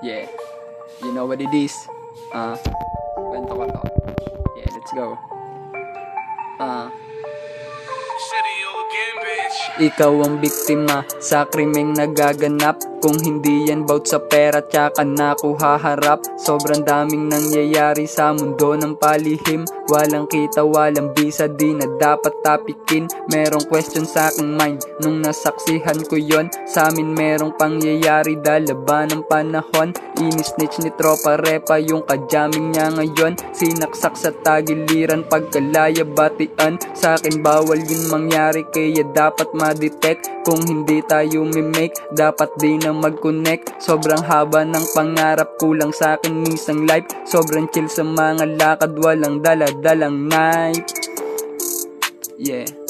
Yeah, you know what it is. Kwento ko to. Yeah, let's go. Ikaw ang biktima sa krimeng nagaganap. Kung hindi yan bout sa pera tsaka nakuha harap. Sobrang daming nangyayari sa mundo ng palihim. Walang kita, walang bisa, di na dapat tapikin. Merong question sa aking mind nung nasaksihan ko yon. Sa amin merong pangyayari dalaban ng panahon. Ini-snitch ni tropa repa yung kajaming niya ngayon. Sinaksak sa tagiliran pagkalaya batian. Sa akin bawal yun mangyari kaya dapat ma-detect. Kung hindi tayo mimake, dapat di na mag-connect. Sobrang haba ng pangarap, kulang sa akin isang life. Sobrang chill sa mga lakad, walang dala-dalang knife. Yeah.